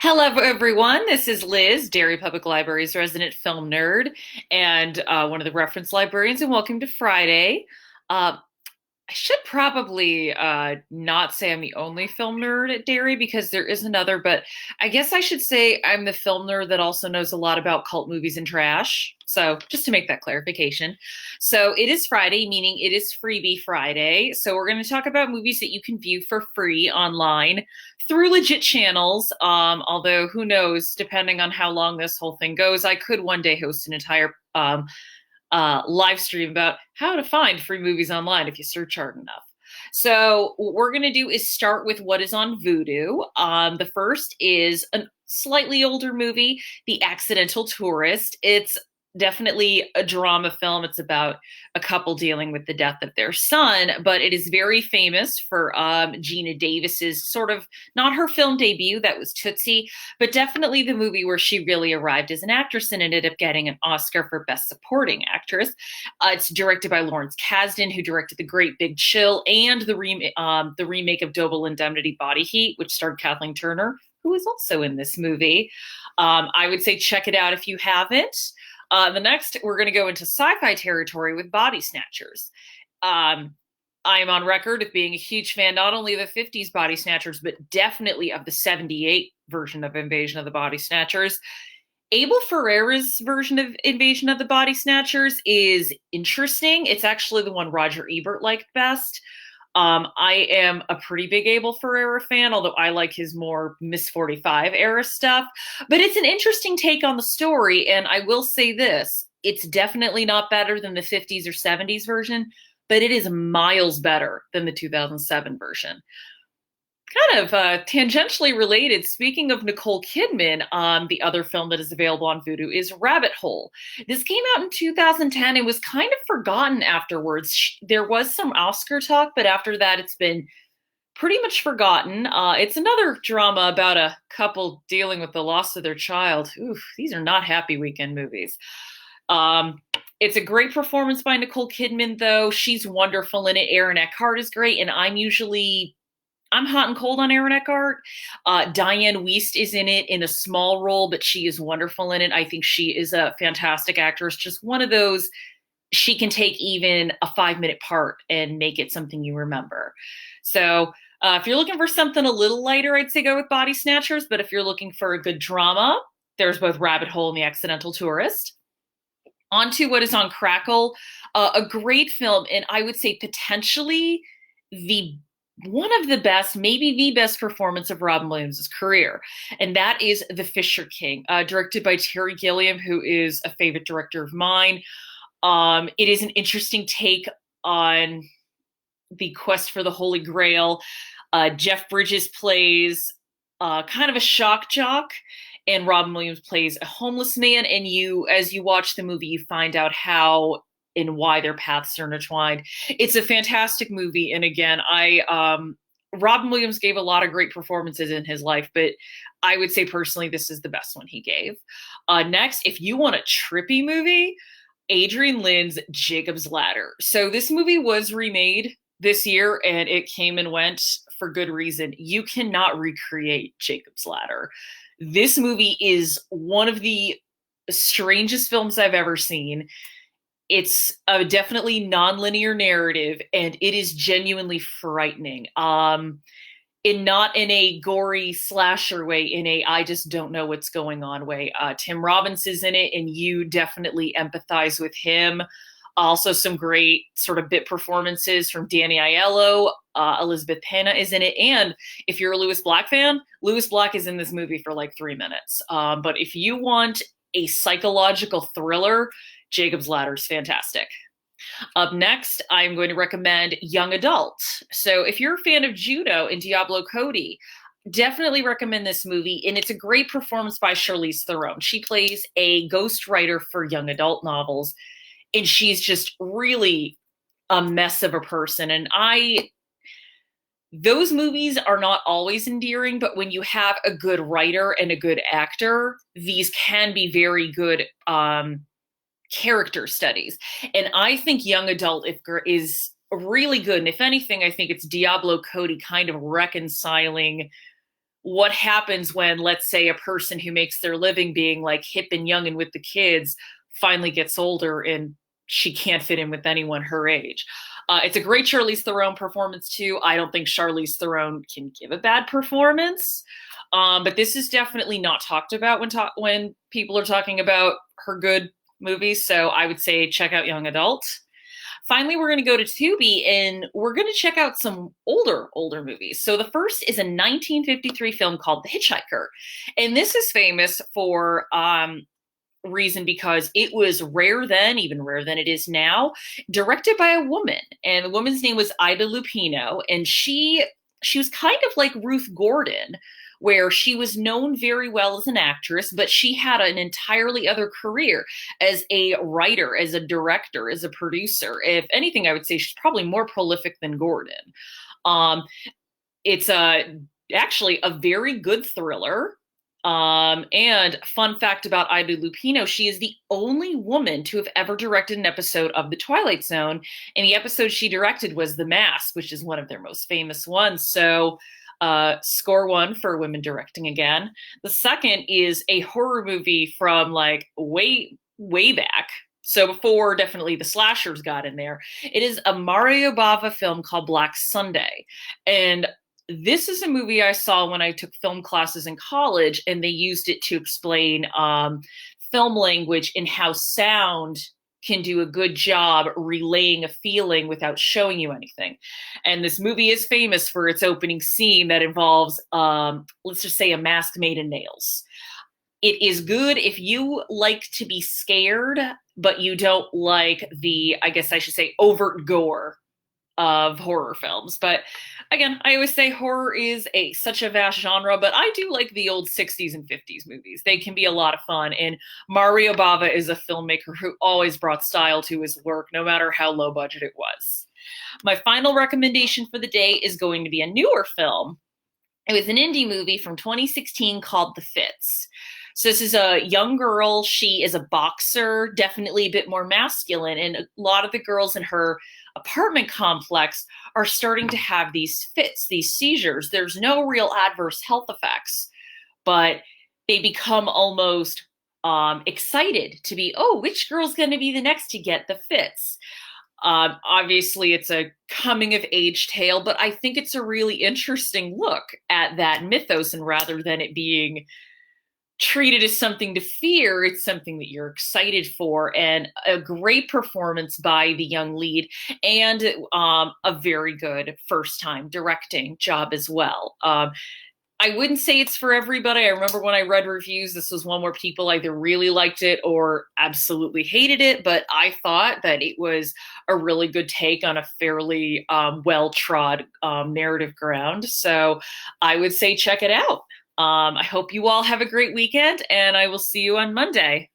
Hello, everyone. This is Liz, Derry Public Library's resident film nerd and one of the reference librarians, and welcome to Friday. Uh, I should probably not say I'm the only film nerd at Derry because there is another, but I guess I should say I'm the film nerd that also knows a lot about cult movies and trash. So just to make that clarification. So it is Friday, meaning it is Freebie Friday. So we're going to talk about movies that you can view for free online through legit channels. Although who knows, depending on how long this whole thing goes, I could one day host an entire live stream about how to find free movies online if you search hard enough. So what we're going to do is start with what is on Vudu. The first is a slightly older movie, The Accidental Tourist. It's definitely a drama film. It's about a couple dealing with the death of their son, but it is very famous for Gina Davis's sort of, not her film debut, that was Tootsie, but definitely the movie where she really arrived as an actress and ended up getting an Oscar for Best Supporting Actress. It's directed by Lawrence Kasdan, who directed The Great Big Chill and the remake of Double Indemnity Body Heat, which starred Kathleen Turner, who is also in this movie. I would say check it out if you haven't. The next, we're going to go into sci-fi territory with Body Snatchers. I am on record of being a huge fan, not only of the 50s Body Snatchers, but definitely of the 78 version of Invasion of the Body Snatchers. Abel Ferrara's version of Invasion of the Body Snatchers is interesting. It's actually the one Roger Ebert liked best. I am a pretty big Abel Ferrara fan, although I like his more Miss 45 era stuff. But it's an interesting take on the story, and I will say this, it's definitely not better than the 50s or 70s version, but it is miles better than the 2007 version. Kind of tangentially related, speaking of Nicole Kidman, the other film that is available on Vudu is Rabbit Hole. This came out in 2010 and was kind of forgotten afterwards. There was some Oscar talk, but after that, it's been pretty much forgotten. It's another drama about a couple dealing with the loss of their child. Oof, these are not happy weekend movies. It's a great performance by Nicole Kidman, though. She's wonderful in it. Aaron Eckhart is great, and I'm hot and cold on Aaron Eckhart. Diane Wiest is in it in a small role, but she is wonderful in it. I think she is a fantastic actress. Just one of those, she can take even a 5-minute part and make it something you remember. So if you're looking for something a little lighter, I'd say go with Body Snatchers. But if you're looking for a good drama, there's both Rabbit Hole and The Accidental Tourist. On to what is on Crackle, a great film, and I would say potentially the one of the best, maybe the best performance of Robin Williams' career, and that is The Fisher King, directed by Terry Gilliam, who is a favorite director of mine. It is an interesting take on the quest for the Holy Grail. Jeff Bridges plays kind of a shock jock, and Robin Williams plays a homeless man, and as you watch the movie, you find out how and why their paths are intertwined. It's a fantastic movie, and again, Robin Williams gave a lot of great performances in his life, but I would say personally this is the best one he gave. Next, if you want a trippy movie, Adrian Lynn's Jacob's Ladder. So this movie was remade this year, and it came and went for good reason. You cannot recreate Jacob's Ladder. This movie is one of the strangest films I've ever seen. It's a definitely non-linear narrative, and it is genuinely frightening. Not in a gory slasher way, in a I just don't know what's going on way. Tim Robbins is in it, and you definitely empathize with him. Also, some great sort of bit performances from Danny Aiello. Elizabeth Pena is in it, and if you're a Lewis Black fan, Lewis Black is in this movie for like 3 minutes. But if you want a psychological thriller, Jacob's Ladder is fantastic. Up next, I'm going to recommend Young Adult. So if you're a fan of Judo and Diablo Cody, definitely recommend this movie. And it's a great performance by Charlize Theron. She plays a ghostwriter for young adult novels, and she's just really a mess of a person. And those movies are not always endearing, but when you have a good writer and a good actor, these can be very good character studies. And I think young adult is really good. And if anything, I think it's Diablo Cody kind of reconciling what happens when, let's say, a person who makes their living being like hip and young and with the kids finally gets older and she can't fit in with anyone her age. It's a great Charlize Theron performance too. I don't think Charlize Theron can give a bad performance, but this is definitely not talked about when people are talking about her good movies. So I would say check out Young Adult. Finally, we're going to go to Tubi and we're going to check out some older movies. So the first is a 1953 film called The Hitchhiker. And this is famous for reason because it was rare then, even rarer than it is now, directed by a woman. And the woman's name was Ida Lupino. And she was kind of like Ruth Gordon, where she was known very well as an actress, but she had an entirely other career as a writer, as a director, as a producer. If anything, I would say she's probably more prolific than Gordon. It's actually a very good thriller. And fun fact about Ida Lupino, she is the only woman to have ever directed an episode of The Twilight Zone. And the episode she directed was The Mask, which is one of their most famous ones. So score one for women directing again. The second is a horror movie from like way back. So before definitely the slashers got in there. It is a Mario Bava film called Black Sunday. And this is a movie I saw when I took film classes in college, and they used it to explain film language and how sound can do a good job relaying a feeling without showing you anything. And this movie is famous for its opening scene that involves, let's just say, a mask made of nails. It is good if you like to be scared, but you don't like the, I guess I should say, overt gore of horror films. But again, I always say horror is such a vast genre, but I do like the old 60s and 50s movies. They can be a lot of fun. And Mario Bava is a filmmaker who always brought style to his work, no matter how low budget it was. My final recommendation for the day is going to be a newer film. It was an indie movie from 2016 called The Fits. So this is a young girl. She is a boxer, definitely a bit more masculine. And a lot of the girls in her apartment complex are starting to have these fits, these seizures. There's no real adverse health effects, but they become almost excited to be, oh, which girl's going to be the next to get the fits? Obviously, it's a coming of age tale, but I think it's a really interesting look at that mythos. And rather than it being treated as something to fear, it's something that you're excited for, and a great performance by the young lead, and a very good first-time directing job as well. I wouldn't say it's for everybody. I remember when I read reviews, this was one where people either really liked it or absolutely hated it, but I thought that it was a really good take on a fairly well-trod narrative ground. So I would say check it out. I hope you all have a great weekend, and I will see you on Monday.